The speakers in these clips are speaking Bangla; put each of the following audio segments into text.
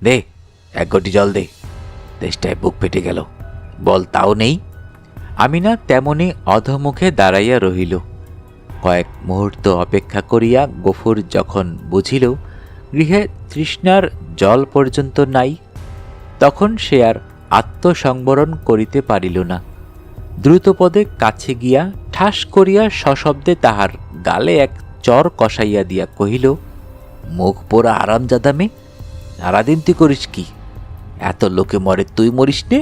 দে, এক ঘটি জল দে। তেষ্টায় বুক ফেটে গেল। বল তাও নেই। আমিনা তেমনি অধমুখে দাঁড়াইয়া রহিল। কয়েক মুহূর্ত অপেক্ষা করিয়া গফুর যখন বুঝিল গৃহে তৃষ্ণার জল পর্যন্ত নাই, তখন সে আর আত্মসংবরণ করিতে পারিল না। দ্রুতপদে কাছে গিয়া ঠাস করিয়া সশব্দে তাহার গালে এক চর কষাইয়া দিয়া কহিল, মুখ পোড়া আরামজাদা মেয়ে, সারাদিন তুই করিস কি? এত লোকে মরে, তুই মরিস নে?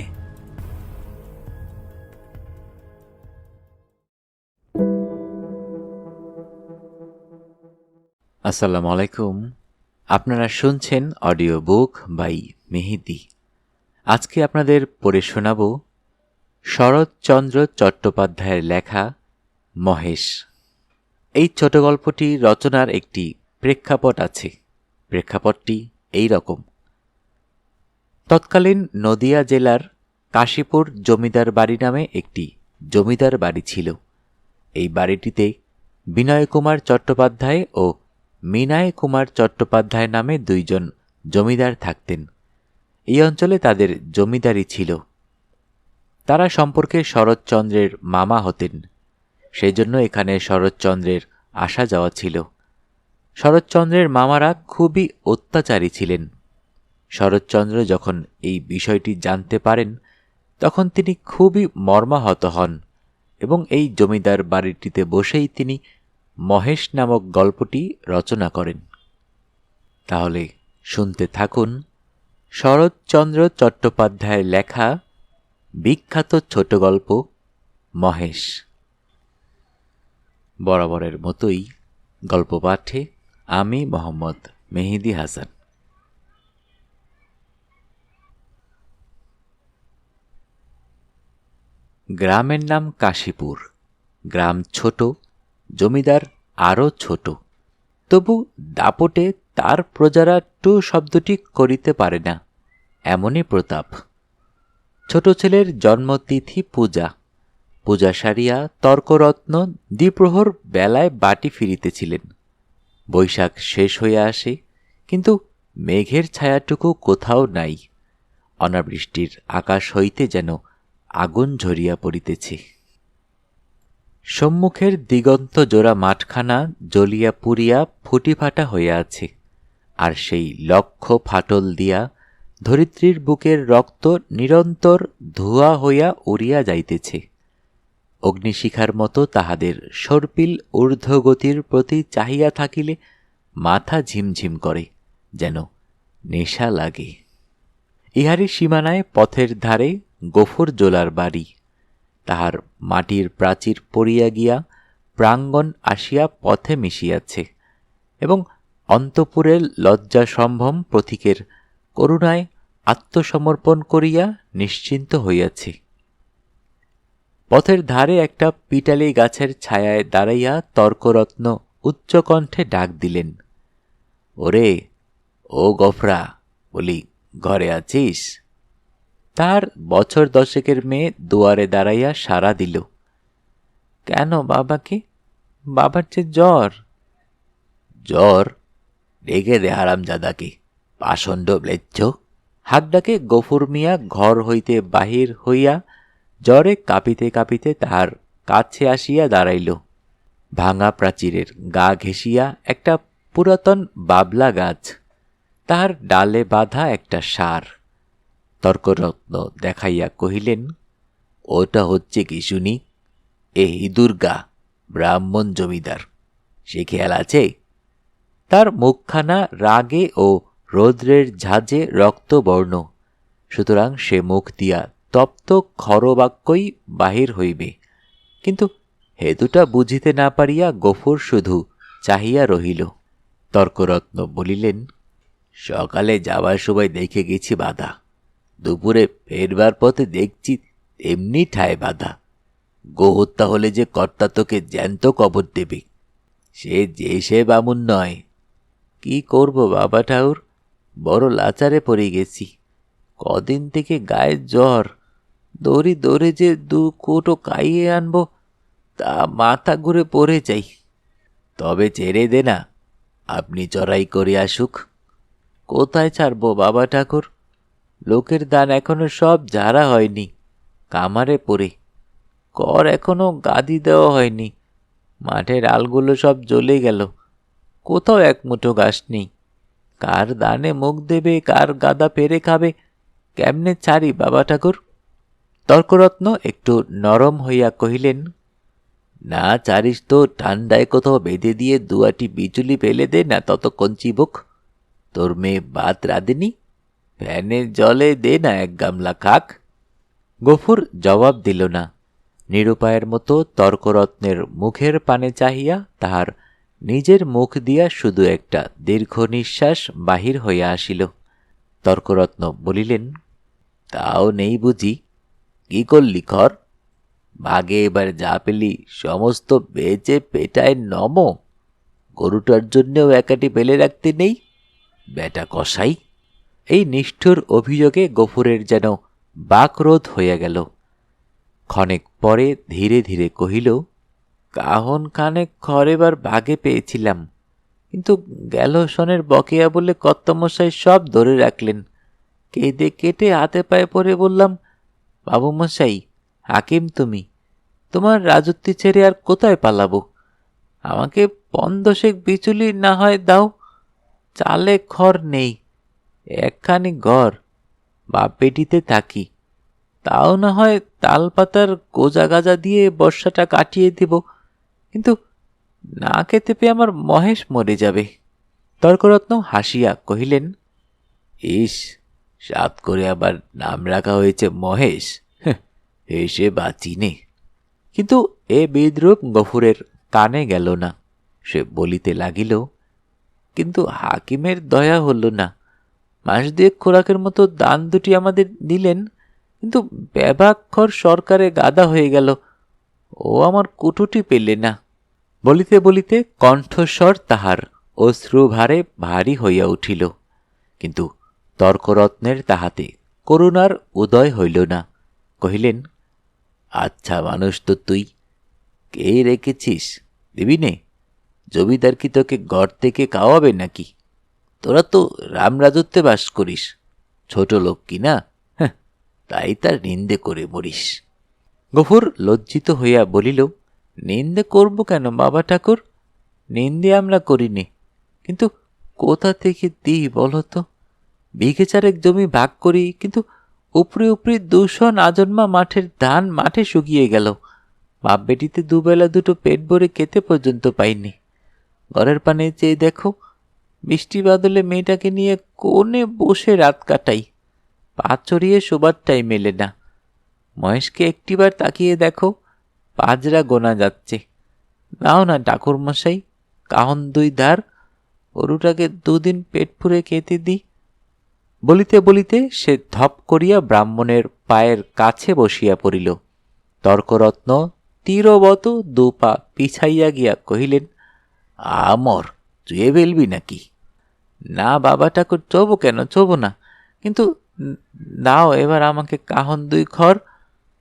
আসসালামু আলাইকুম। আপনারা শুনছেন অডিও বুক বাই মেহেদি। আজকে আপনাদের পড়ে শোনাব শরৎচন্দ্র চট্টোপাধ্যায়ের লেখা মহেশ। এই ছোট গল্পটি রচনার একটি প্রেক্ষাপট আছে। প্রেক্ষাপটটি এই রকম। তৎকালীন নদিয়া জেলার কাশীপুর জমিদার বাড়ি নামে একটি জমিদার বাড়ি ছিল। এই বাড়িটিতে বিনয় কুমার চট্টোপাধ্যায় ও মীনায় কুমার চট্টোপাধ্যায় নামে দুইজন জমিদার থাকতেন। এই অঞ্চলে তাদের জমিদারি ছিল। তারা সম্পর্কে শরৎচন্দ্রের মামা হতেন, সেই জন্য এখানে শরৎচন্দ্রের আসা যাওয়া ছিল। শরৎচন্দ্রের মামারা খুবই অত্যাচারী ছিলেন। শরৎচন্দ্র যখন এই বিষয়টি জানতে পারেন, তখন তিনি খুবই মর্মাহত হন এবং এই জমিদার বাড়িটিতে বসেই তিনি মহেশ নামক গল্পটি রচনা করেন। তাহলে শুনতে থাকুন শরৎচন্দ্র চট্টোপাধ্যায়ের লেখা বিখ্যাত ছোট গল্প মহেশ। বরাবরের মতোই গল্প পাঠে আমি মোহাম্মদ মেহেদি হাসান। গ্রামের নাম কাশীপুর। গ্রাম ছোট, জমিদার আরও ছোট, তবু দাপটে তার প্রজারা টু শব্দটি করিতে পারে না, এমনই প্রতাপ। ছোট ছেলের জন্মতিথি পূজা। পূজা সারিয়া তর্করত্ন দ্বিপ্রহর বেলায় বাটি ফিরিতেছিলেন। বৈশাখ শেষ হইয়া আসে, কিন্তু মেঘের ছায়াটুকু কোথাও নাই। অনাবৃষ্টির আকাশ হইতে যেন আগুন ঝরিয়া পড়িতেছে। সম্মুখের দিগন্ত জোড়া মাঠখানা জ্বলিয়া পুড়িয়া ফুটিফাটা হইয়া আছে, আর সেই লক্ষ ফাটল দিয়া ধরিত্রীর বুকের রক্ত নিরন্তর ধোঁয়া হইয়া উড়িয়া যাইতেছে। অগ্নিশিখার মতো তাহাদের সর্পিল ঊর্ধ্বগতির প্রতি চাহিয়া থাকিলে মাথা ঝিমঝিম করে, যেন নেশা লাগে। ইহারই সীমানায় পথের ধারে গফুর জোলার বাড়ি। তাহার মাটির প্রাচীর পড়িয়া গিয়া প্রাঙ্গণ আসিয়া পথে মিশিয়াছে এবং অন্তঃপুরের লজ্জা সম্ভ্রম প্রতীকের করুণায় আত্মসমর্পণ করিয়া নিশ্চিন্ত হইয়াছে। পথের ধারে একটা পিটালি গাছের ছায়ায় দাঁড়াইয়া তর্করত্ন উচ্চকণ্ঠে ডাক দিলেন, ওরে ও গফরা, বলি ঘরে আছিস? তার বছর দশেকের মেয়ে দুয়ারে দাঁড়াইয়া সাড়া দিল। কেন বাবাকে? বাবার যে জ্বর। জ্বর? রেগে দে হারামজাদাকে, পাষণ্ড ম্লেচ্ছ। হাক ডাকে গফুর মিয়া ঘর হইতে বাহির হইয়া জ্বরে কাঁপিতে কাঁপিতে তাহার কাছে আসিয়া দাঁড়াইল। ভাঙা প্রাচীরের গা ঘেঁষিয়া একটা পুরাতন বাবলা গাছ, তাহার ডালে বাঁধা একটা সার। তর্করত্ন দেখাইয়া কহিলেন, ওটা হচ্ছে কি শুনি? এ দুর্গা, ব্রাহ্মণ জমিদার, সে খেয়াল আছে? তার মুখখানা রাগে ও রৌদ্রের ঝাঁজে রক্তবর্ণ, সুতরাং সে মুখ দিয়া তপ্ত খরবাক্যই বাহির হইবে। কিন্তু হেতুটা বুঝিতে না পারিয়া গফুর শুধু চাহিয়া রহিল। তর্করত্ন বলিলেন, সকালে যাবার সময় দেখে গেছি বাধা, দুপুরে ফেরবার পথে দেখছি এমনি ঠায় বাধা। গো হত্যা হলে যে কর্তা তোকে জ্যান্ত কবর দেবে, সে বামুন নয়। কি করব বাবা ঠাউর, বড় লাচারে পড়ে গেছি। কদিন থেকে গায়ে জ্বর, দৌড়ি দৌড়ে যে 2 কোটো খাইয়ে আনবো, তা মাথা ঘুরে পড়ে যাই। তবে ছেড়ে দে না, আপনি চড়াই করে আসুক। কোথায় ছাড়বো বাবা ঠাকুর? লোকের দান এখনো সব ঝাড়া হয়নি, কামারে পড়ে। কর এখনো গাদি দেওয়া হয়নি। মাঠের আলগুলো সব জ্বলে গেল, কোথাও এক মুঠো ঘাস নেই। কার দানে মুখ দেবে, কার গাদা পেরে খাবে, কেমনে ছাড়ি বাবা ঠাকুর? তর্করত্ন একটু নরম হইয়া কহিলেন, না চারিস তো ঠান্ডায় কোথাও বেঁধে দিয়ে দুয়াটি বিচুলি ফেলে দে না, ততক্ষণ চিবুক। তোর মেয়ে ভাত রাঁধেনি, ফ্যানের জলে দে না এক গামলা খাক। গফুর জবাব দিল না। নিরুপায়ের মতো তর্করত্নের মুখের পানে চাহিয়া তাহার নিজের মুখ দিয়া শুধু একটা দীর্ঘ নিঃশ্বাস বাহির হইয়া আসিল। তর্করত্ন বলিলেন, তাও নেই বুঝি? কি করলি খর? ভাগে এবার যা পেলি সমস্ত বেচে পেটায় নম। গরুটার জন্যেও একাটি ফেলে রাখতে নেই, বেটা কসাই। এই নিষ্ঠুর অভিযোগে গফুরের যেন বাকরোধ হইয়া গেল। ক্ষণেক পরে ধীরে ধীরে কহিল, কাহন খানেক খড় এবার ভাগে পেয়েছিলাম, কিন্তু গেল সনের বকেয়া বলে কর্তামশাই সব ধরে রাখলেন। কেঁদে কেটে হাতে পায়ে পড়ে বললাম, বাবুমশাই, হাকিম তুমি, তোমার রাজত্বি ছেড়ে আর কোথায় পালাবো? আমাকে ৫-১০ বিচুলি না হয় দাও। চালে খড় নেই, একখানি ঘর, বাপ বেটিতে থাকি, তাও না হয় তাল পাতার গোজা গাজা দিয়ে বর্ষাটা কাটিয়ে দিব, কিন্তু না খেতে পেয়ে আমার মহেশ মরে যাবে। তর্করত্ন হাসিয়া কহিলেন, ইস, সাত করে আবার নাম রাখা হয়েছে মহেশ, হেসে বাঁচি নে। কিন্তু এ বিদ্রূপ গফুরের কানে গেল না। সে বলিতে লাগিল, কিন্তু হাকিমের দয়া হল না। মাস দুয়েক খোরাকের মতো দান দুটি আমাদের দিলেন, কিন্তু ব্যবাক্ষর সরকারে গাদা হয়ে গেল, ও আমার কুটুটি পেলে না। বলিতে বলিতে কণ্ঠস্বর তাহার অশ্রুভারে ভারী হইয়া উঠিল, কিন্তু তর্করত্নের তাহাতে করুণার উদয় হইল না। কহিলেন, আচ্ছা মানুষ তো তুই, কে রেখেছিস, দিবি নে? জমিদার কি তোকে ঘর থেকে খাওয়াবে নাকি? তোরা তো রামরাজত্বে বাস করিস, ছোট লোক কি না, তাই তার নিন্দে করে মরিস। গফুর লজ্জিত হইয়া বলিল, নিন্দে করব কেন বাবা ঠাকুর? নিন্দে আমরা করিনি, কিন্তু কোথা থেকে দিই বলো তো? বিঘে চারেক জমি ভাগ করি, কিন্তু উপরে উপরে ২০০ আজন্মা মাঠের ধান মাঠে শুকিয়ে গেল। বাপ বেটিতে দুবেলা দুটো পেট ভরে খেতে পর্যন্ত পাইনি। ঘরের পানে চেয়ে দেখো, বৃষ্টি বাদলে মেয়েটাকে নিয়ে কোণে বসে রাত কাটাই, পা চড়িয়ে শোবার মেলে না। মহেশকে একটিবার তাকিয়ে দেখো, পাজরা গোনা যাচ্ছে। নাও না ঠাকুরমশাই, কাহন ২ ধার, গরুটাকে ২ দিন পেট ফুরে খেতে দিই। বলিতে বলিতে সে ধপ করিয়া ব্রাহ্মণের পায়ের কাছে বসিয়া পড়িল। তর্করত্ন তীরবত ২ পা পিছাইয়া গিয়া কহিলেন, আমর চুয়ে ফেলবি নাকি? না বাবা ঠাকুর, চোবো কেন, চোবো না, কিন্তু দাও এবার আমাকে কাহন ২ খড়।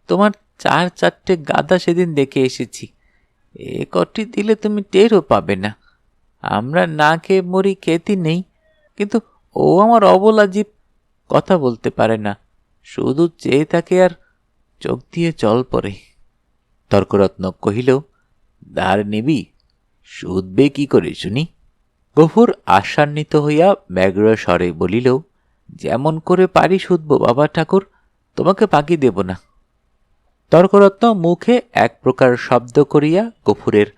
তোমার ৪-৪টে গাদা সেদিন দেখে এসেছি, এ কটি দিলে তুমি টেরও পাবে না। আমরা না খেয়ে মরি, খেতে নেই, কিন্তু ও আমার অবলা জীব, কথা বলতে পারে না, শুধু চেয়ে থাকে আর চোখ দিয়ে জল পড়ে। তর্করত্ন কহিল, ধার নিবি? শুধবে কি করে শুনি? গফুর আশান্বিত হইয়া ব্যগ্র স্বরে বলিল, যেমন করে পারি শুধব বাবা ঠাকুর, তোমাকে বাকি দেব না। তর্করত্ন মুখে এক প্রকার শব্দ করিয়া গফুরের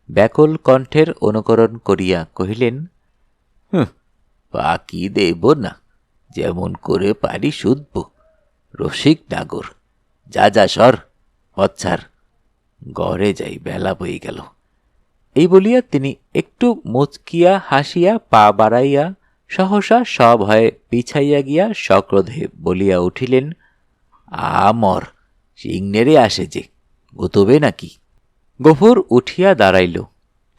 ব্যাকুল কণ্ঠের অনুকরণ করিয়া কহিলেন, বাকি দেব না, যেমন করে পারি শুধব। রসিক নাগর, যা যা সর, পচ্ছার, ঘরে যাই, বেলা বই গেল। এই বলিয়া তিনি একটু মুচকিয়া হাসিয়া পা বাড়াইয়া সহসা সভয়ে পিছাইয়া গিয়া সক্রোধে বলিয়া উঠিলেন, আমর সিংনেরে আসে যে, গুতবে নাকি? গফুর উঠিয়া দাঁড়াইল।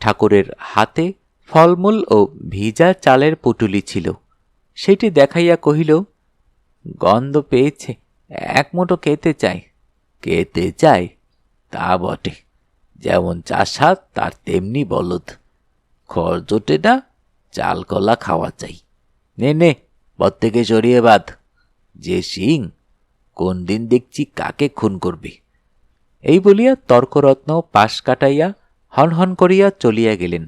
ঠাকুরের হাতে ফলমূল ও ভিজা চালের পুটুলি ছিল, সেটি দেখাইয়া কহিল, গন্ধ পেয়েছে, এক মুঠো খেতে চাই। খেতে চাই? তা বটে, যেমন চাষা তার তেমনি বলদ। খড় জোটে না, চাল কলা খাওয়া চাই। নে নে, প্রত্যেকে সরিয়ে বাঁধ, যে সিং কোন দিন দেখছি কাকে খুন করবে। এই বলিয়া তর্করত্ন পাশ কাটাইয়া হনহন করিয়া চলিয়া গেলেন।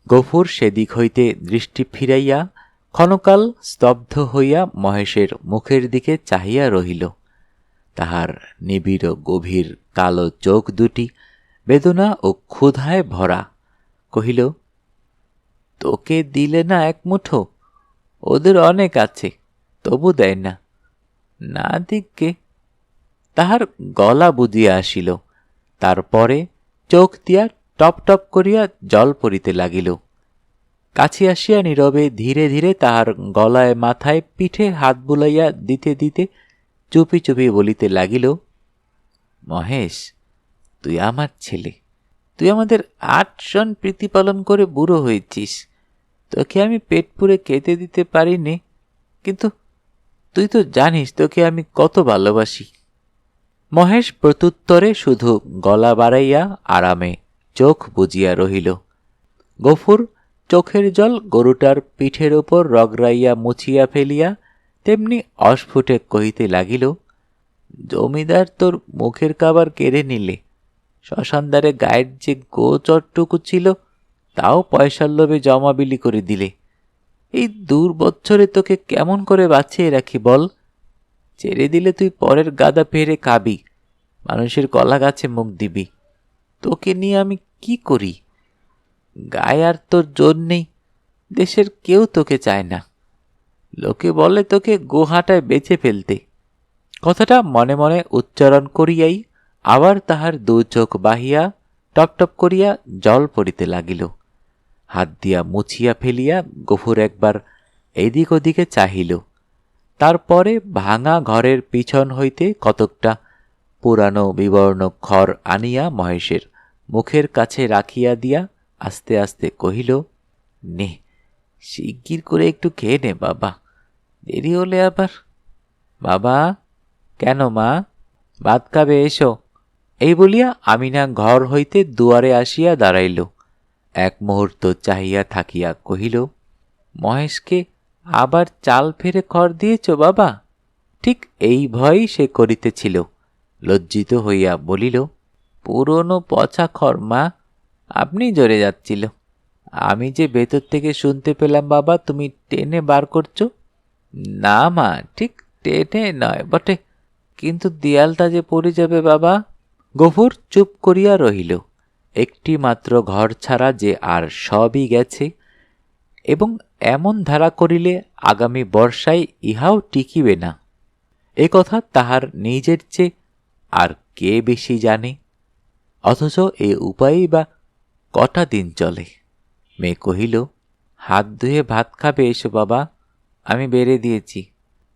গফুর সেদিক হইতে দৃষ্টি ফিরাইয়া ক্ষণকাল স্তব্ধ হইয়া মহেশের মুখের দিকে চাহিয়া রহিল। তাহার নিবিড় গভীর কালো চোখ দুটি বেদনা ও ক্ষুধায় ভরা। কহিল, তোকে দিলে না এক মুঠো? ওদের অনেক আছে, তবু দেয় না। না দিককে। তাহার গলা বুঝিয়া আসিল। তারপরে চোখ দিয়া টপ টপ করিয়া জল পড়িতে লাগিল। কাছে আসিয়া নীরবে ধীরে ধীরে তাহার গলায় মাথায় পিঠে হাত বুলাইয়া দিতে দিতে চুপি চুপি বলিতে লাগিল, মহেশ, তুই আমার ছেলে। তুই আমাদের 8 জন প্রীতিপালন করে বুড়ো হয়েছিস। তোকে আমি পেট পুরে খেতে দিতে পারিনি, কিন্তু তুই তো জানিস তোকে আমি কত ভালোবাসি। মহেশ প্রত্যুত্তরে শুধু গলা বাড়াইয়া আরামে চোখ বুজিয়া রহিল। গফুর চোখের জল গরুটার পিঠের ওপর রগড়াইয়া মুছিয়া ফেলিয়া তেমনি অস্ফুটে কহিতে লাগিল, জমিদার তোর মুখের কাবার কেড়ে নিলে। শ্মশানদারে গায়ের যে গোচরটুকু ছিল তাও পয়সার লোভে জমা বিলি করে দিলে। এই 2 বছরে তোকে কেমন করে বাঁচিয়ে রাখি বল? ছেড়ে দিলে তুই পরের গাদা পেরে খাবি, মানুষের কলা গাছে মুখ দিবি। তোকে নিয়ে আমি কি করি? গায়ে আর তোর জোর নেই, দেশের কেউ তোকে চায় না। লোকে বলে তোকে গোহাটায় বেচে ফেলতে। কথাটা মনে মনে উচ্চারণ করিয়াই আবার তাহার 2 চোখ বাহিয়া টপটপ করিয়া জল পড়িতে লাগিল। হাত দিয়া মুছিয়া ফেলিয়া গফুর একবার এদিক ওদিকে চাহিল। তারপরে ভাঙা ঘরের পিছন হইতে কতকটা পুরানো বিবর্ণ খড় আনিয়া মহেশের মুখের কাছে রাখিয়া দিয়া আস্তে আস্তে কহিল, নে, শিগগির করে একটু খেয়ে নে বাবা, দেরি হলে আবার। বাবা, কেন মা? ভাত খাবে, এসো। এই বলিয়া আমিনা ঘর হইতে দুয়ারে আসিয়া দাঁড়াইল। এক মুহূর্ত চাহিয়া থাকিয়া কহিল, মহেশকে আবার চাল ফেরে খড় দিয়েছ বাবা? ঠিক এই ভয়ই সে করিতেছিল। লজ্জিত হইয়া বলিল, পুরনো পচা খড় মা, আপনি জোরে যাচ্ছিল। আমি যে ভেতর থেকে শুনতে পেলাম বাবা তুমি টেনে বার করছো। না মা, ঠিক টেনে নয় বটে, কিন্তু দেয়ালটা যে পড়ে যাবে বাবা। গফুর চুপ করিয়া রহিল। একটি মাত্র ঘর ছাড়া যে আর সবই গেছে, এবং এমন ধারা করিলে আগামী বর্ষায় ইহাও টিকিবে না, এ কথা তাহার নিজের চেয়ে আর কে বেশি জানে। অথচ এ উপায়েই বা কটা দিন চলে। মেয়ে কহিল, হাত ধুয়ে ভাত খাবে, এসো বাবা, আমি বেড়ে দিয়েছি।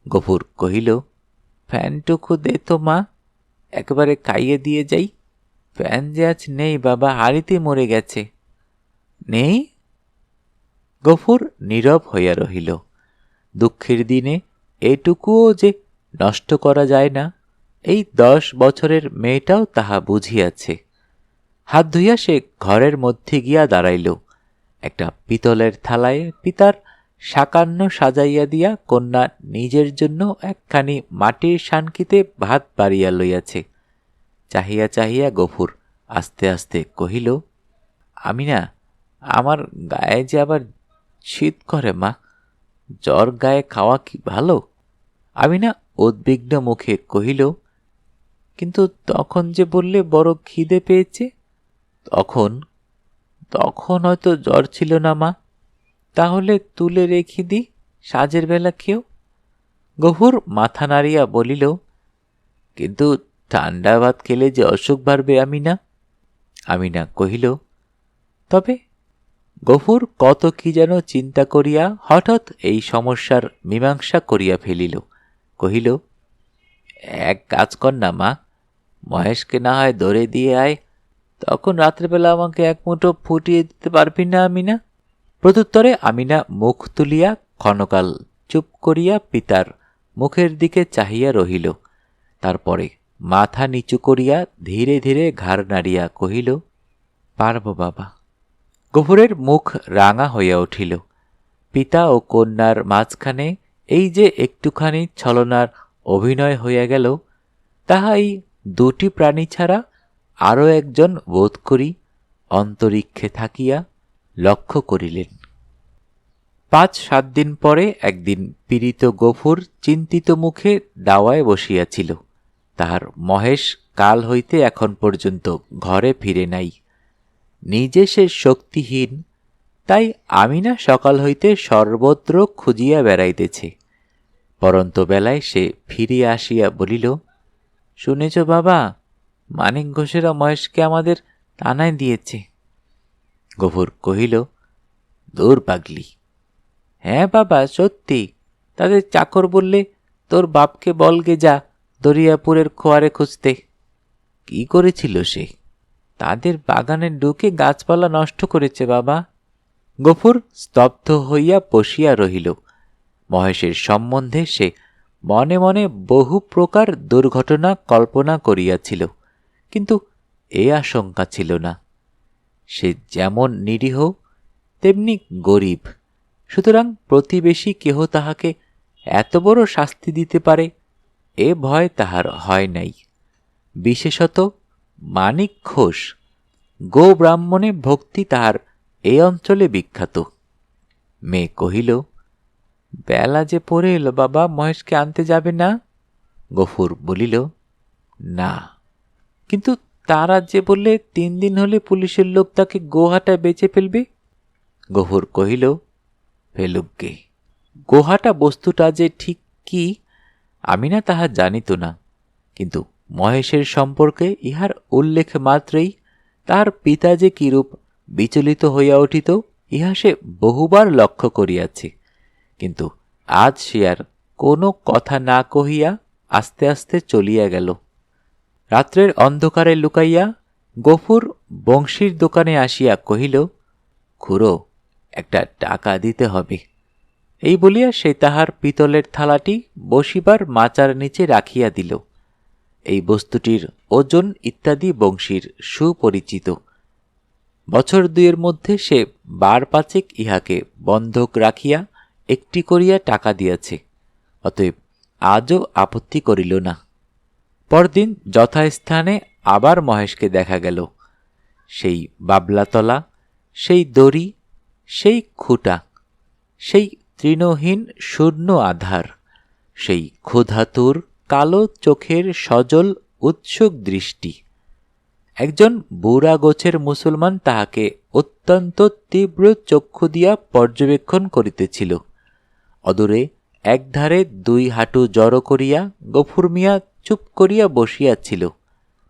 গফুর কহিল, ফ্যানটুকু দে তো মা, একেবারে খাইয়ে দিয়ে যাই। ফ্যান যে আজ নেই বাবা, হাড়িতে মরে গেছে। নেই? গফুর নীরব হইয়া রহিল। দুঃখের দিনে এটুকুও যে নষ্ট করা যায় না, এই 10 বছরের মেয়েটাও তাহা বুঝিয়াছে। হাত ধুইয়া সে ঘরের মধ্যে গিয়া দাঁড়াইল। একটা পিতলের থালায় পিতার সাকান্ন সাজাইয়া দিয়া কন্যা নিজের জন্য একখানি মাটির সানকিতে ভাত বাড়িয়া লইয়াছে। চাহিয়া চাহিয়া গফুর আস্তে আস্তে কহিল, আমিনা, আমার গায়ে যে আবার শীত করে মা, জ্বর গায়ে খাওয়া কি ভালো? আমিনা উদ্বিগ্ন মুখে কহিল, কিন্তু তখন যে বললে বড় খিদে পেয়েছে। তখন তখন হয়তো জ্বর ছিল না মা, তাহলে তুলে রেখে দি, সাজের বেলা খেও। গফুর মাথা নাড়িয়া বলিল, কিন্তু ঠান্ডা ভাত খেলে যে অসুখ বাড়বে আমিনা। আমিনা কহিল, তবে? গফুর কত কি যেন চিন্তা করিয়া হঠাৎ এই সমস্যার মীমাংসা করিয়া ফেলিল। কহিল, এক কাজ কর না মা, মহেশকে না হয় ধরে দিয়ে আয়, তখন রাত্রেবেলা আমাকে এক মুঠো ফুটিয়ে দিতে পারবি না আমিনা? প্রত্যুত্তরে আমিনা মুখ তুলিয়া ক্ষণকাল চুপ করিয়া পিতার মুখের দিকে চাহিয়া রহিল। তারপরে মাথা নিচু করিয়া ধীরে ধীরে ঘাড় নাড়িয়া কহিল, পারব বাবা। গফুরের মুখ রাঙা হইয়া উঠিল। পিতা ও কন্যার মাঝখানে এই যে একটুখানি ছলনার অভিনয় হইয়া গেল, তাহা এই দুটি প্রাণী ছাড়া আরও একজন বোধ করি অন্তরিক্ষে থাকিয়া লক্ষ্য করিলেন। 5-7 দিন পরে একদিন পীড়িত গফুর চিন্তিত মুখে দাওয়ায় বসিয়াছিল। তাহার মহেশ কাল হইতে এখন পর্যন্ত ঘরে ফিরে নাই। নিজে সে শক্তিহীন, তাই আমিনা সকাল হইতে সর্বত্র খুঁজিয়া বেড়াইতেছে। পরন্ত বেলায় সে ফিরিয়া আসিয়া বলিল, শুনেছ বাবা, মানিক ঘোষেরা মহেশকে আমাদের টানায় দিয়েছে। গফুর কহিল, দূর পাগলি। হ্যাঁ বাবা, সত্যি। তাদের চাকর বললে, তোর বাপকে বলগে যা দরিয়াপুরের খোয়ারে খুঁজতে। কি করেছিল সে? তাদের বাগানে ঢুকে গাছপালা নষ্ট করেছে বাবা। গফুর স্তব্ধ হইয়া বসিয়া রহিল। মহেশের সম্বন্ধে সে মনে মনে বহু প্রকার দুর্ঘটনা কল্পনা করিয়াছিল, কিন্তু এ আশঙ্কা ছিল না। সে যেমন নিরীহ তেমনি গরিব, সুতরাং প্রতিবেশী কেহ তাহাকে এত বড় শাস্তি দিতে পারে এ ভয় তাহার হয় নাই। বিশেষত মানিক ঘোষ, গো ব্রাহ্মণে ভক্তি তাহার এই অঞ্চলে বিখ্যাত। মেয়ে কহিল, বেলা যে পড়ে এলো বাবা, মহেশকে আনতে যাবে না? গফুর বলিল, না। কিন্তু তারা যে বললে 3 দিন হলে পুলিশের লোক তাকে গোহাটায় বেচে ফেলবে। গফুর কহিল, ফেলুকগে। গোহাটা বস্তুটা যে ঠিক কি আমিনা তাহা জানিত না, কিন্তু মহেশের সম্পর্কে ইহার উল্লেখ মাত্রেই তাহার পিতা যে কিরূপ বিচলিত হইয়া উঠিত ইহা সে বহুবার লক্ষ্য করিয়াছে। কিন্তু আজ সে আর কোনো কথা না কহিয়া আস্তে আস্তে চলিয়া গেল। রাত্রের অন্ধকারে লুকাইয়া গফুর বংশীর দোকানে আসিয়া কহিল, খুড়ো, একটা টাকা দিতে হবে। এই বলিয়া সে তাহার পিতলের থালাটি বসিবার মাচার নিচে রাখিয়া দিল। এই বস্তুটির ওজন ইত্যাদি বংশীর সুপরিচিত। বছর 2 মধ্যে সে 12-5 ইহাকে বন্ধক রাখিয়া একটি করিয়া টাকা দিয়াছে, অতএব আজও আপত্তি করিল না। পরদিন যথাস্থানে আবার মহেশকে দেখা গেল। সেই বাবলাতলা, সেই দড়ি, সেই খুঁটা, সেই তৃণহীন শূন্য আধার, সেই ক্ষুধাতুর কালো চোখের সজল উৎসুক দৃষ্টি। একজন বুড়া গোছের মুসলমান তাহাকে অত্যন্ত তীব্র চক্ষু দিয়া পর্যবেক্ষণ করিতেছিল। অদূরে একধারে 2 হাঁটু জড়ো করিয়া গফুর মিয়া চুপ করিয়া বসিয়াছিল।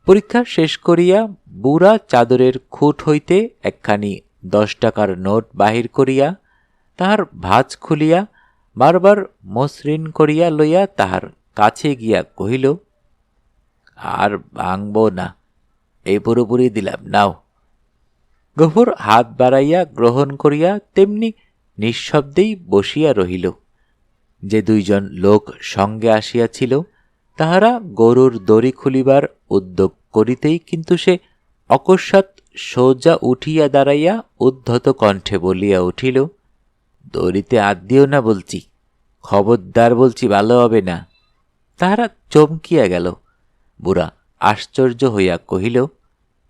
পরীক্ষা শেষ করিয়া বুড়া চাদরের খুঁট হইতে একখানি 10 টাকার নোট বাহির করিয়া তাহার ভাঁজ খুলিয়া বারবার মসৃণ করিয়া লইয়া তাহার কাছে গিয়া কহিল, আর ভাঙব না, এই পুরোপুরি দিলাম, নাও। গফুর হাত বাড়াইয়া গ্রহণ করিয়া তেমনি নিঃশব্দেই বসিয়া রহিল। যে 2 জন লোক সঙ্গে আসিয়াছিল তাহারা গরুর দড়ি খুলিবার উদ্যোগ করিতেই কিন্তু সে অকস্মাৎ সোজা উঠিয়া দাঁড়াইয়া উদ্ধত কণ্ঠে বলিয়া উঠিল, দড়িতে হাত দিও না বলছি, খবরদার বলছি, ভালো হবে না। তাহারা চমকিয়া গেল। বুড়া আশ্চর্য হইয়া কহিল,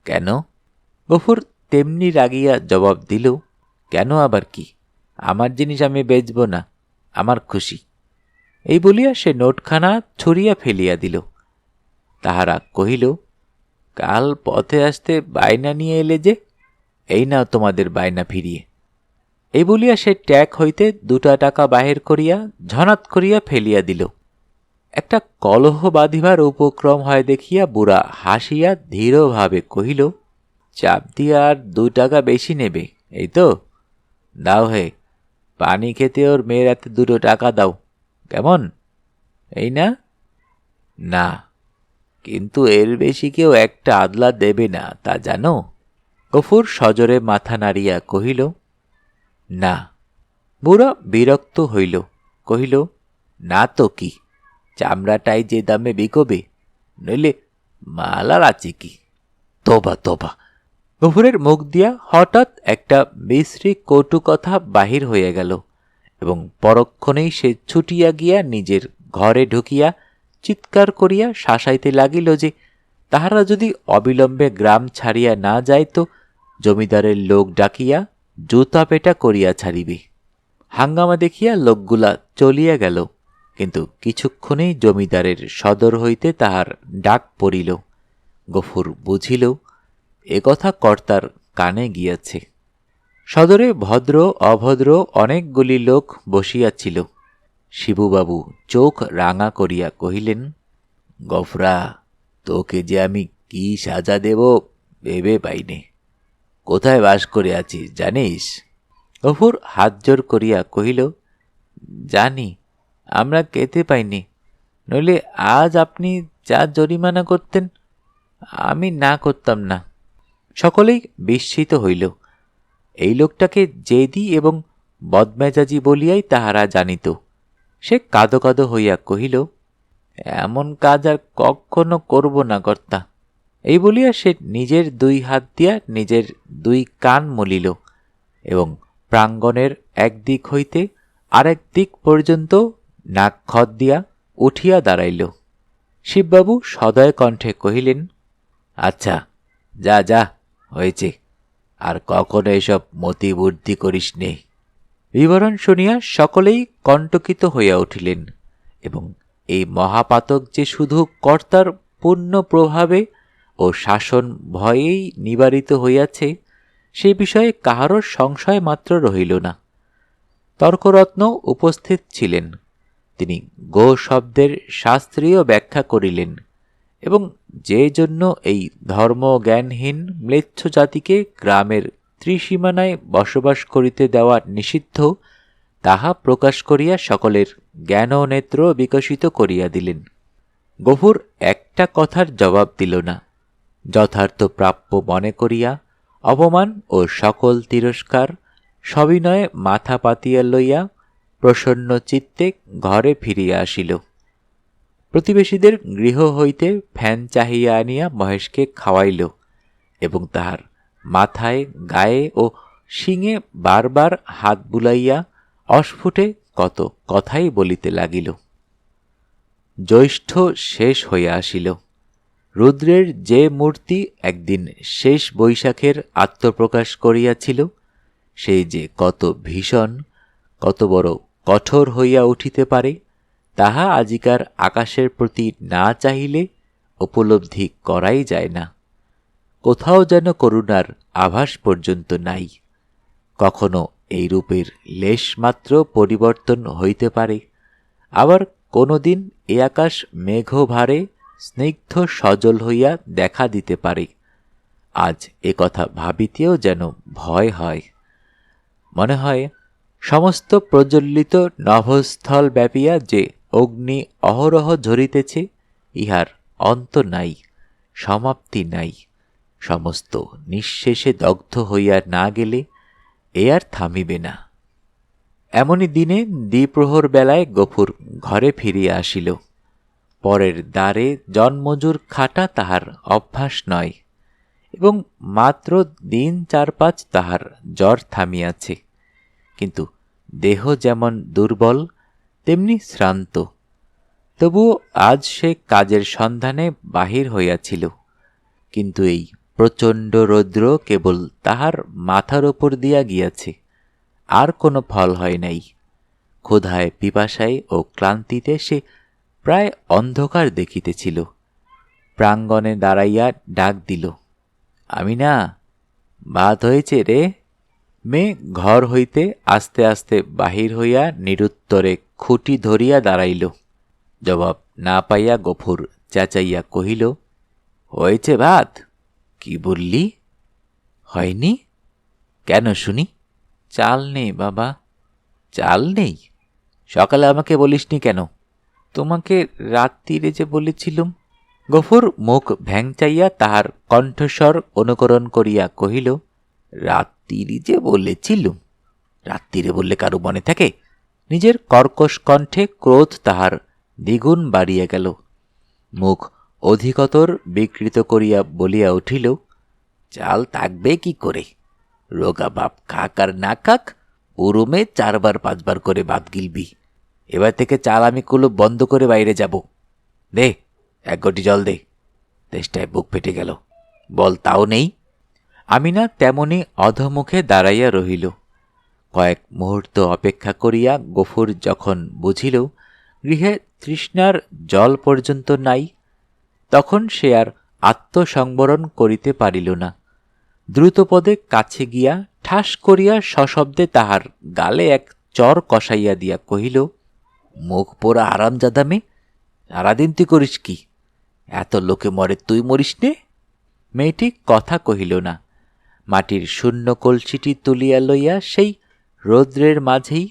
কেন? গফুর তেমনি রাগিয়া জবাব দিল, কেন আবার কি? আমার জিনিস আমি বেচব না, আমার খুশি। এই বলিয়া সে নোটখানা ছুঁড়িয়া ফেলিয়া দিল। তাহারা কহিল, কাল পথে আসতে বায়না নিয়ে এলে যে, এই নাও তোমাদের বায়না ফিরিয়ে। এই বলিয়া সে ট্যাক হইতে 2 টাকা বাহির করিয়া ঝনাত করিয়া ফেলিয়া দিল। একটা কলহ বাঁধিবার উপক্রম হয় দেখিয়া বুড়া হাসিয়া ধীরভাবে কহিল, চাপ দিয়া আর 2 টাকা বেশি নেবে, এই তো? দাও হে, পানি খেতে ওর মেয়ের হাতে 2 টাকা দাও, কেমন? এই না? না, কিন্তু এর বেশি কেউ একটা আদলা দেবে না, তা জানো? গফুর সজোরে মাথা নাড়িয়া কহিল, না। বুড়া বিরক্ত হইল, কহিল, না তো কি, চামড়াটাই যে দামে বিকবে, নইলে মাল আর আছে কি? তোবা তোবা। গফুরের মুখ দিয়া হঠাৎ একটা বিশ্রী কটু কথা বাহির হইয়া গেল। এবং পরক্ষণেই সে ছুটিয়া গিয়া নিজের ঘরে ঢুকিয়া চিৎকার করিয়া শাসাইতে লাগিল যে তাহারা যদি অবিলম্বে গ্রাম ছাড়িয়া না যায় তো জমিদারের লোক ডাকিয়া জুতা পেটা করিয়া ছাড়িবে। হাঙ্গামা দেখিয়া লোকগুলা চলিয়া গেল, কিন্তু কিছুক্ষণেই জমিদারের সদর হইতে তাহার ডাক পড়িল। গফুর বুঝিল এ কথা কর্তার কানে গিয়াছে। সদরে ভদ্র অভদ্র অনেকগুলি লোক বসিয়াছিল। শিবুবাবু চোখ রাঙা করিয়া কহিলেন, গফরা, তোকে যে আমি কি সাজা দেব ভেবে পাইনে। কোথায় বাস করে আছিস জানিস? গফুর হাত জোর করিয়া কহিল, জানি, আমরা খেতে পাইনি, নইলে আজ আপনি যা জরিমানা করতেন আমি না করতাম না। সকলেই বিস্মিত হইল। এই লোকটাকে জেদি এবং বদমেজাজি বলিয়াই তাহারা জানিত। সে কাঁদো কাঁদো হইয়া কহিল, এমন কাজ আর কখনো করব না কর্তা। এই বলিয়া সে নিজের দুই হাত দিয়া নিজের দুই কান মলিল এবং প্রাঙ্গণের একদিক হইতে আরেক দিক পর্যন্ত নাক খত দিয়া উঠিয়া দাঁড়াইল। শিববাবু সদয় কণ্ঠে কহিলেন, আচ্ছা, যা যা, হয়েছে, আর কখনো এসব মতিবুদ্ধি করিস নে। বিবরণ শুনিয়া সকলেই কণ্টকিত হইয়া উঠিলেন এবং এই মহাপাতক যে শুধু কর্তার পূর্ণ প্রভাবে ও শাসন ভয়েই নিবারিত হইয়াছে সে বিষয়ে কাহারও সংশয় মাত্র রহিল না। তর্করত্ন উপস্থিত ছিলেন। তিনি গো শব্দের শাস্ত্রীয় ব্যাখ্যা করিলেন এবং যে জন্য এই ধর্মজ্ঞানহীন ম্লেচ্ছ জাতিকে গ্রামের ত্রিসীমানায় বসবাস করিতে দেওয়া নিষিদ্ধ তাহা প্রকাশ করিয়া সকলের জ্ঞান ও নেত্র বিকশিত করিয়া দিলেন। গফুর একটা কথার জবাব দিল না। যথার্থ প্রাপ্য মনে করিয়া অপমান ও সকল তিরস্কার সবিনয়ে মাথা পাতিয়া লইয়া প্রসন্ন চিত্তে ঘরে ফিরিয়া আসিল। প্রতিবেশীদের গৃহ হইতে ফ্যান চাহিয়া আনিয়া মহেশকে খাওয়াইল এবং তাহার মাথায়, গায়ে ও শিঙে বারবার হাত বুলাইয়া অস্ফুটে কত কথাই বলিতে লাগিল। জ্যৈষ্ঠ শেষ হইয়া আসিল। রুদ্রের যে মূর্তি একদিন শেষ বৈশাখের আত্মপ্রকাশ করিয়াছিল সেই যে কত ভীষণ, কত বড় কঠোর হইয়া উঠিতে পারে তাহা আজিকার আকাশের প্রতি না চাহিলে উপলব্ধি করাই যায় না। কোথাও যেন করুণার আভাস পর্যন্ত নাই। কখনো এই রূপের লেশমাত্র পরিবর্তন হইতে পারে, আবার কোনোদিন এ আকাশ মেঘভারে স্নিগ্ধ সজল হইয়া দেখা দিতে পারে। আজ এ কথা ভাবিতেও যেন ভয় হয়। মনে হয় সমস্ত প্রজ্বলিত নভস্থল ব্যাপিয়া যে অগ্নি অহরহ ঝরিতেছে ইহার অন্ত নাই, সমাপ্তি নাই। সমস্ত নিঃশেষে দগ্ধ হইয়া না গেলে এ আর থামিবে না। এমনই দিনে দ্বিপ্রহর বেলায় গফুর ঘরে ফিরিয়া আসিল। পরের দ্বারে জনমজুর খাটা তাহার অভ্যাস নয় এবং মাত্র দিন 4-5 তাহার জ্বর থামিয়াছে, কিন্তু দেহ যেমন দুর্বল তেমনি শ্রান্ত। তবুও আজ সে কাজের সন্ধানে বাহির হইয়াছিল, কিন্তু এই প্রচণ্ড রৌদ্র কেবল তাহার মাথার ওপর দিয়া গিয়াছে, আর কোনো ফল হয় নাই। ক্ষুধায়, পিপাসায় ও ক্লান্তিতে সে প্রায় অন্ধকার দেখিতেছিল। প্রাঙ্গণে দাঁড়াইয়া ডাক দিল, আমি না, ভাত হয়েছে রে। মেয়ে ঘর হইতে আস্তে আস্তে বাহির হইয়া নিরুত্তরে খুঁটি ধরিয়া দাঁড়াইল। জবাব না পাইয়া গফুর চেঁচাইয়া কহিল, হয়েছে ভাত? কি বললি? হয়নি? কেন শুনি? চাল নেই বাবা। চাল নেই? সকালে আমাকে বলিসনি কেন? তোমাকে রাত্রিরে যে বলেছিলুম। গফুর মুখ ভ্যাংচাইয়া তাহার কণ্ঠস্বর অনুকরণ করিয়া কহিল, রাত্রি যে বলেছিলুম? রাত্রিরে বললে কারো মনে থাকে? নিজের কর্কশ কণ্ঠে ক্রোধ তাহার দ্বিগুণ বাড়িয়া গেল। মুখ অধিকতর বিকৃত করিয়া বলিয়া উঠিল, চাল থাকবে কি করে? রোগা বাপ খাক আর না খাক, উরুমে 4-5 করে ভাত গিলবি। এবার থেকে চাল আমি কুলুপ বন্ধ করে বাইরে যাব। দে 1 ঘটি জল দে। তেষ্টায় বুক ফেটে গেল। বল তাও নেই। আমিনা তেমনি অধমুখে দাঁড়াইয়া রহিল। কয়েক মুহূর্ত অপেক্ষা করিয়া গফুর যখন বুঝিল গৃহে তৃষ্ণার জল পর্যন্ত নাই, তখন সে আর আত্মসংবরণ করিতে পারিল না। দ্রুতপদে কাছে গিয়া ঠাস করিয়া সশব্দে তাহার গালে এক চর কষাইয়া দিয়া কহিল, মুখ পোড়া আরামজাদা মেয়ে, সারাদিন তুই করিস কি? এত লোকে মরে, তুই মরিস নে? মেয়েটি কথা কহিল না। মাটির শূন্য কলসিটি তুলিয়া লইয়া সেই রৌদ্রের মাঝেই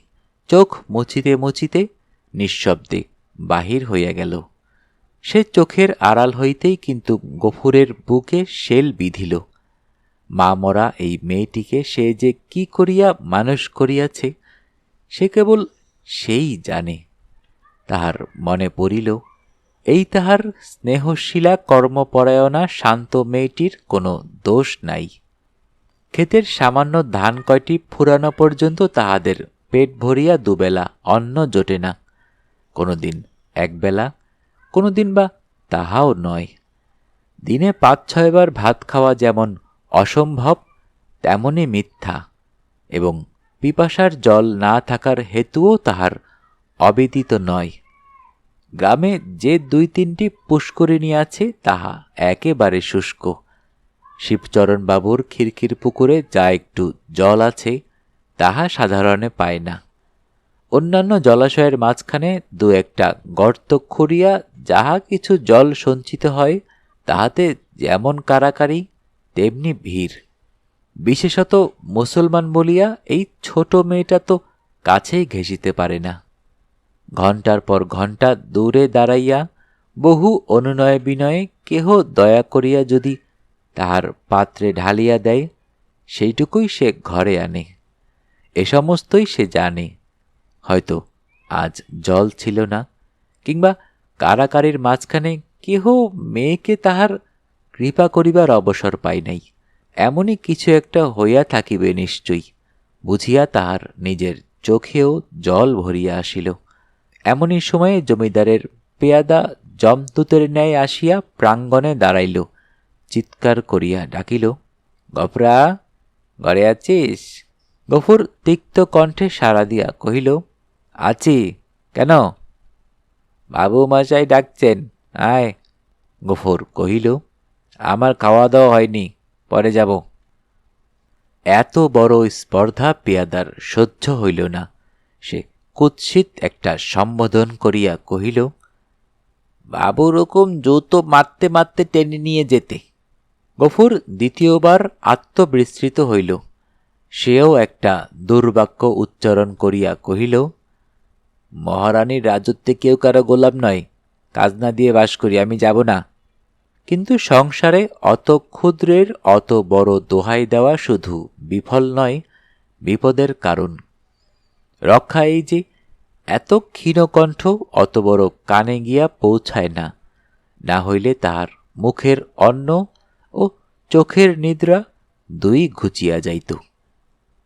চোখ মুছিতে মুছিতে নিঃশব্দে বাহির হইয়া গেল। সে চোখের আড়াল হইতেই কিন্তু গফুরের বুকে শেল বিঁধিল। মা মরা এই মেয়েটিকে সে যে কি করিয়া মানুষ করিয়াছে সে কেবল সেই জানে। তাহার মনে পড়িল, এই তাহার স্নেহশীলা কর্মপরায়ণা শান্ত মেয়েটির কোনো দোষ নাই। ক্ষেতের সামান্য ধান কয়টি ফুরানো পর্যন্ত তাহাদের পেট ভরিয়া দুবেলা অন্ন জোটে না। কোনোদিন একবেলা, কোনোদিন বা তাহাও নয়। দিনে 5-6 বার ভাত খাওয়া যেমন অসম্ভব তেমনি মিথ্যা, এবং পিপাসার জল না থাকার হেতুও তাহার অবিদিত নয়। গ্রামে যে 2-3টি পুষ্করিণী আছে তাহা একেবারে শুষ্ক। শিবচরণবাবুর খিরখির পুকুরে যা একটু জল আছে তাহা সাধারণে পায় না। অন্যান্য জলাশয়ের মাঝখানে 2-1টা গর্ত খুঁড়িয়া যাহা কিছু জল সঞ্চিত হয় তাহাতে যেমন কারাকারি তেমনি ভিড়। বিশেষত মুসলমান বলিয়া এই ছোট মেয়েটা তো কাছেই ঘেঁষিতে পারে না। ঘণ্টার পর ঘণ্টা দূরে দাঁড়াইয়া বহু অনুনয় বিনয়ে কেহ দয়া করিয়া যদি তাহার পাত্রে ঢালিয়া দেয় সেইটুকুই সে ঘরে আনে। এ সমস্তই সে জানে। হয়তো আজ জল ছিল না, কিংবা কারাকারির মাঝখানে কেহ মেয়েকে তাহার কৃপা করিবার অবসর পায় নাই, এমনই কিছু একটা হইয়া থাকিবে নিশ্চয়ই বুঝিয়া তাহার নিজের চোখেও জল ভরিয়া আসিল। এমনই সময়ে জমিদারের পেয়াদা যমদূতের ন্যায় আসিয়া প্রাঙ্গণে দাঁড়াইল। চিৎকার করিয়া ডাকিল, গফরা, ঘরে আছিস? গফুর তিক্ত কণ্ঠে সাড়া দিয়া কহিল, আছি। কেন? বাবু মশাই ডাকছেন, আয়। গফুর কহিল, আমার খাওয়া দাওয়া হয়নি, পরে যাব। এত বড় স্পর্ধা পেয়াদার সহ্য হইল না। সে কুৎসিত একটা সম্বোধন করিয়া কহিল, বাবুর হুকুম জুতো মারতে মারতে টেনে নিয়ে যেতে। গফুর দ্বিতীয়বার আত্মবিস্মৃত হইল। সেও একটা দুর্বাক্য উচ্চারণ করিয়া কহিল, মহারানীর রাজত্বে কেউ কারো গোলাম নয়, কাজ না দিয়ে বাস করি, আমি যাব না। কিন্তু সংসারে অত ক্ষুদ্রের অত বড় দোহাই দেওয়া শুধু বিফল নয়, বিপদের কারণ। রক্ষা এই যে এত ক্ষীণকণ্ঠ অত বড় কানে গিয়া পৌঁছায় না, না হইলে তাহার মুখের অন্ন ও চোখের নিদ্রা 2 ঘুচিয়া যাইত।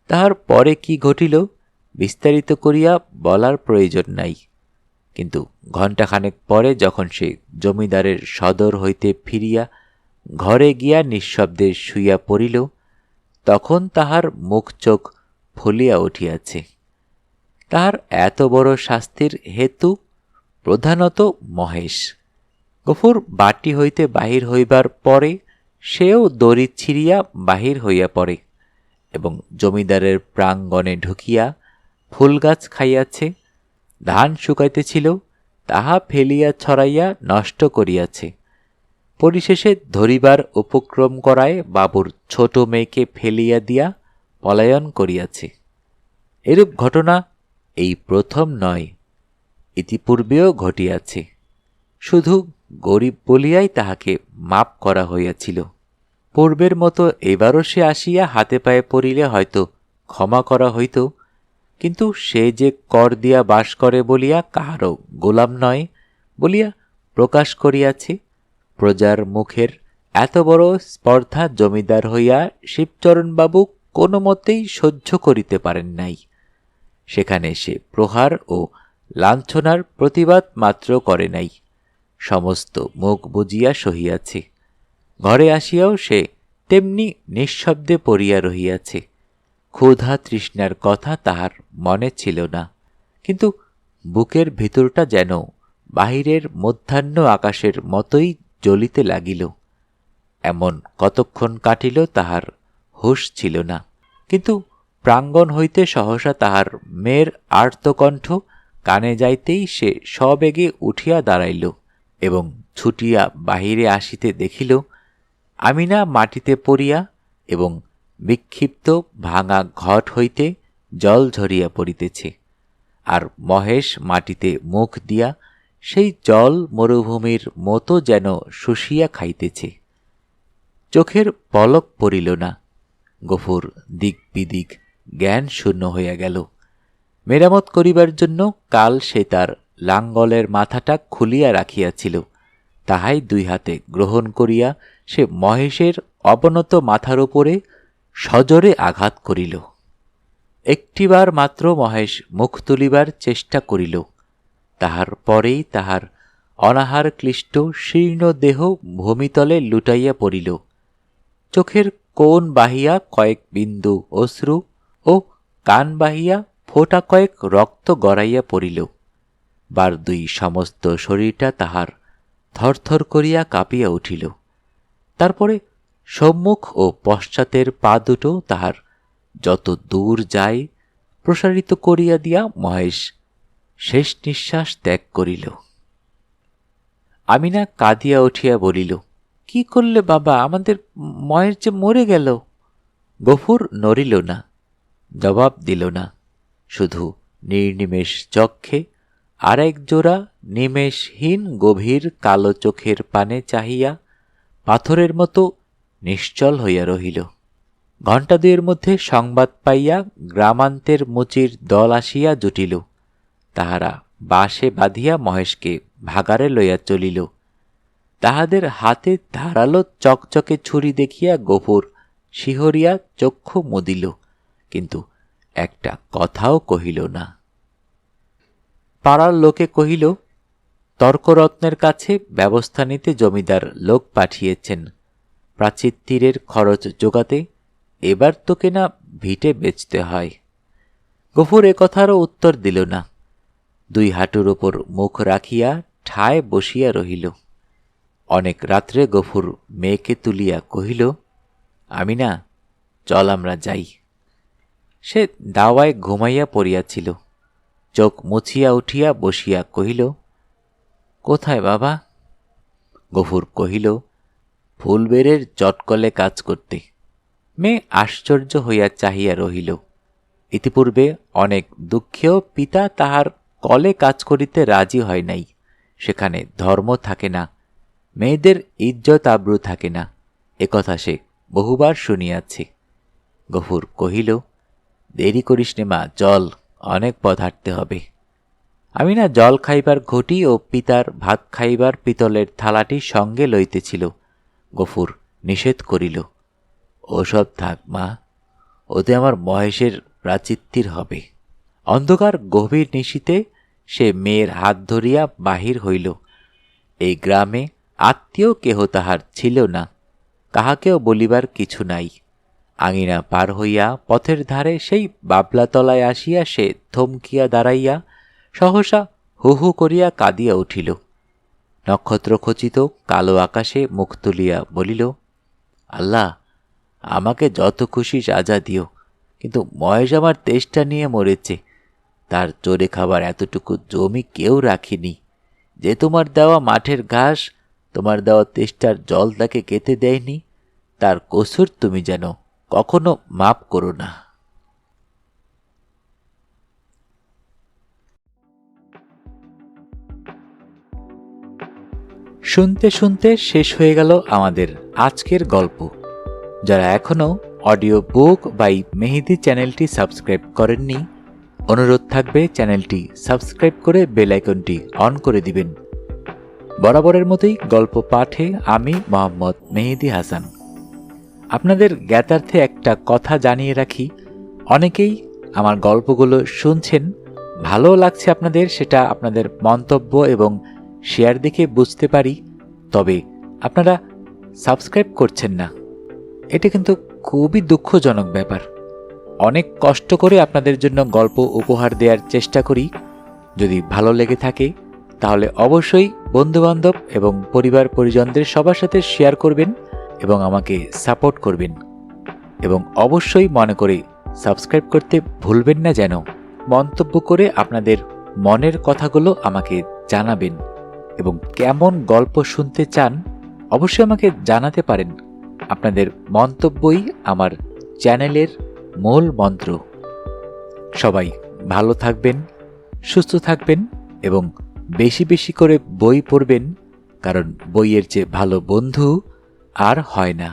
তাহার পরে কি ঘটিল বিস্তারিত করিয়া বলার প্রয়োজন নাই। কিন্তু ঘণ্টাখানেক পরে যখন সে জমিদারের সদর হইতে ফিরিয়া ঘরে গিয়া নিঃশব্দে শুইয়া পড়িল, তখন তাহার মুখ চোখ ফুলিয়া উঠিয়াছে। তাহার এত বড় শাস্তির হেতু প্রধানত মহেশ। গফুর বাটি হইতে বাহির হইবার পরে সেও দড়ি ছিঁড়িয়া বাহির হইয়া পড়ে এবং জমিদারের প্রাঙ্গণে ঢুকিয়া ফুলগাছ খাইয়াছে, ধান শুকাইতেছিল তাহা ফেলিয়া ছড়াইয়া নষ্ট করিয়াছে, পরিশেষে ধরিবার উপক্রম করায় বাবুর ছোট মেয়েকে ফেলিয়া দিয়া পলায়ন করিয়াছে। এরূপ ঘটনা এই প্রথম নয়, ইতিপূর্বেও ঘটিয়াছে। শুধু গরিব বলিয়াই তাহাকে মাপ করা হইয়াছিল। পূর্বের মতো এবারও সে আসিয়া হাতে পায়ে পড়িলে হয়তো ক্ষমা করা হইত, কিন্তু সে যে কর দিয়া বাস করে বলিয়া কাহারও গোলাম নয় বলিয়া প্রকাশ করিয়াছে। প্রজার মুখের এত বড় স্পর্ধা জমিদার হইয়া শিবচরণবাবু কোনো মতেই সহ্য করিতে পারেন নাই। সেখানে সে প্রহার ও লাঞ্ছনার প্রতিবাদ মাত্র করে নাই, সমস্ত মুখ বুজিয়া সহিয়াছে। ঘরে আসিয়াও সে তেমনি নিঃশব্দে পড়িয়া রহিয়াছে। ক্ষুধা তৃষ্ণার কথা তাহার মনে ছিল না, কিন্তু বুকের ভিতরটা যেন বাহিরের মধ্যাহ্ন আকাশের মতোই জ্বলিতে লাগিল। এমন কতক্ষণ কাটিল তাহার হুঁশ ছিল না, কিন্তু প্রাঙ্গণ হইতে সহসা তাহার মেয়ের আর্তকণ্ঠ কানে যাইতেই সে সবেগে উঠিয়া দাঁড়াইল এবং ছুটিয়া বাহিরে আসিতে দেখিল আমিনা মাটিতে পড়িয়া এবং বিক্ষিপ্ত ভাঙা ঘট হইতে জল ঝরিয়া পড়িতেছে, আর মহেশ মাটিতে মুখ দিয়া সেই জল মরুভূমির মতো যেন শুষিয়া খাইতেছে। চোখের পলক পড়িল না। গফুর দিক বিদিক জ্ঞান শূন্য হইয়া গেল। মেরামত করিবার জন্য কাল সে তার লাঙ্গলের মাথাটা খুলিয়া রাখিয়াছিল, তাহাই দুই হাতে গ্রহণ করিয়া সে মহেশের অবনত মাথার উপরে সজোরে আঘাত করিল। একটিবার মাত্র মহেশ মুখ তুলিবার চেষ্টা করিল, তাহার পরেই তাহার অনাহার ক্লিষ্ট শীর্ণ দেহ ভূমিতলে লুটাইয়া পড়িল। চোখের কোণ বাহিয়া কয়েক বিন্দু অশ্রু ও কান বাহিয়া ফোঁটা কয়েক রক্ত গড়াইয়া পড়িল। বার দুই সমস্ত শরীরটা তাহার থরথর করিয়া কাঁপিয়া উঠিল। তারপরে সম্মুখ ও পশ্চাতের পা দুটো তাহার যত দূর যায় প্রসারিত করিয়া দিয়া মহেশ শেষ নিঃশ্বাস ত্যাগ করিল। আমিনা কাঁদিয়া উঠিয়া বলিল, কি করলে বাবা, আমাদের মহেশ যে মরে গেল। গফুর নড়িল না, জবাব দিল না, শুধু নির্নিমেষ চক্ষে আর এক জোড়া নিমেষহীন গভীর কালো চোখের পানে চাহিয়া পাথরের মতো নিশ্চল হইয়া রহিল। ঘণ্টা দুয়ের মধ্যে সংবাদ পাইয়া গ্রামান্তের মুচির দল আসিয়া জুটিল। তাহারা বাঁশে বাঁধিয়া মহেশকে ভাগারে লইয়া চলিল। তাহাদের হাতে ধারালো চকচকে ছুরি দেখিয়া গফুর শিহরিয়া চক্ষু মুদিল, কিন্তু একটা কথাও কহিল না। পাড়ার লোকে কহিল, তর্করত্নের কাছে ব্যবস্থা নিতে জমিদার লোক পাঠিয়েছেন প্রাচীর তীরের খরচ জোগাতে, এবার তোকে না ভিটে বেচতে হয়। গফুর এ কথারও উত্তর দিল না, দুই হাঁটুর ওপর মুখ রাখিয়া ঠায় বসিয়া রহিল। অনেক রাত্রে গফুর মেয়েকে তুলিয়া কহিল, আমিনা, চল আমরা যাই। সে দাওয়ায় ঘুমাইয়া পড়িয়াছিল। চোখ মুছিয়া উঠিয়া বসিয়া কহিল, কোথায় বাবা? গফুর কহিল, ফুলবেড়ের চটকলে কাজ করতে। মেয়ে আশ্চর্য হইয়া চাহিয়া রহিল। ইতিপূর্বে অনেক দুঃখেও পিতা তাহার কলে কাজ করিতে রাজি হয় নাই। সেখানে ধর্ম থাকে না, মেয়েদের ইজ্জত আব্রু থাকে না, একথা সে বহুবার শুনিয়াছে। গফুর কহিল, দেরি করিস নে মা, চল, অনেক পথ হাঁটতে হবে। আমি না জল খাইবার ঘটি ও পিতার ভাত খাইবার পিতলের থালাটি সঙ্গে লইতেছিল। গফুর নিষেধ করিল, ওসব থাক মা, ওতে আমার মহেশের প্রাচিত্তির হবে। অন্ধকার গভীর নিশীতে সে মেয়ের হাত ধরিয়া বাহির হইল। এই গ্রামে আত্মীয় কেহ তাহার ছিল না, কাহাকেও বলিবার কিছু নাই। আঙিনা পার হইয়া পথের ধারে সেই বাবলাতলায় আসিয়া সে থমকিয়া দাঁড়াইয়া সহসা হু হু করিয়া কাঁদিয়া উঠিল। নক্ষত্রখচিত কালো আকাশে মুখ তুলিয়া বলিল, আল্লাহ, আমাকে যত খুশি সাজা দিও, কিন্তু মহেশ আমার তেষ্টা নিয়ে মরেছে। তার চোরে খাবার এতটুকু জমি কেউ রাখিনি। যে তোমার দেওয়া মাঠের ঘাস, তোমার দেওয়া তেষ্টার জল তাকে খেতে দেয়নি, তার কসুর তুমি যেন কখনো মাপ করো না। শুনতে শুনতে শেষ হয়ে গেল আমাদের আজকের গল্প। যারা এখনও অডিও বুক বাই মেহেদি চ্যানেলটি সাবস্ক্রাইব করেননি, অনুরোধ থাকবে চ্যানেলটি সাবস্ক্রাইব করে বেল আইকনটি অন করে দিবেন। বরাবরের মতোই গল্প পাঠে আমি মোহাম্মদ মেহেদি হাসান। আপনাদের জ্ঞাতার্থে একটা কথা জানিয়ে রাখি, অনেকেই আমার গল্পগুলো শুনছেন, ভালো লাগছে আপনাদের, সেটা আপনাদের মন্তব্য এবং শেয়ার দেখে বুঝতে পারি। তবে আপনারা সাবস্ক্রাইব করছেন না, এটা কিন্তু খুবই দুঃখজনক ব্যাপার। অনেক কষ্ট করে আপনাদের জন্য গল্প উপহার দেওয়ার চেষ্টা করি। যদি ভালো লেগে থাকে তাহলে অবশ্যই বন্ধুবান্ধব এবং পরিবার পরিজনদের সবার সাথে শেয়ার করবেন এবং আমাকে সাপোর্ট করবেন। এবং অবশ্যই মনে করে সাবস্ক্রাইব করতে ভুলবেন না যেন। মন্তব্য করে আপনাদের মনের কথাগুলো আমাকে জানাবেন এবং কেমন গল্প শুনতে চান অবশ্যই আমাকে জানাতে পারেন। আপনাদের মন্তব্যই আমার চ্যানেলের মূল মন্ত্র। সবাই ভালো থাকবেন, সুস্থ থাকবেন এবং বেশি বেশি করে বই পড়বেন, কারণ বইয়ের চেয়ে ভালো বন্ধু আর হয় না।